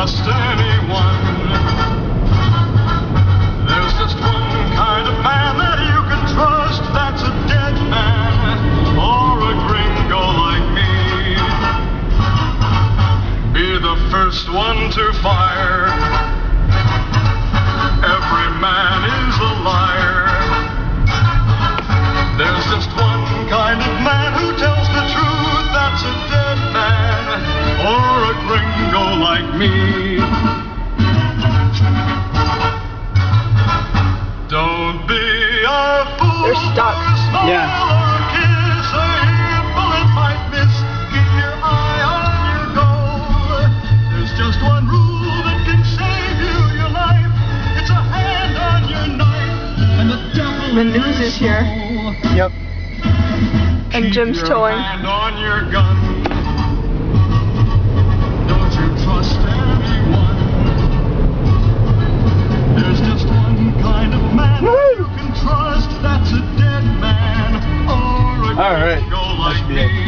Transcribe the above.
trust anyone. There's just one kind of man that you can trust, that's a dead man or a gringo like me. Be the first one to fire. Every man is a liar. There's just one kind of man who tells the truth, that's a dead man or a gringo like me. Don't be a fool. They're stuck. Yeah. Or a kiss, a bullet might miss. Keep your eye on your goal. There's just one rule that can save you your life. It's a hand on your knife and the devil. The news is here. Yep. And Jim's towing. Hand on your gun. Don't you trust anyone. There's just one kind of man you can trust. That's a dead man or a All right. gringo That like should be me. it.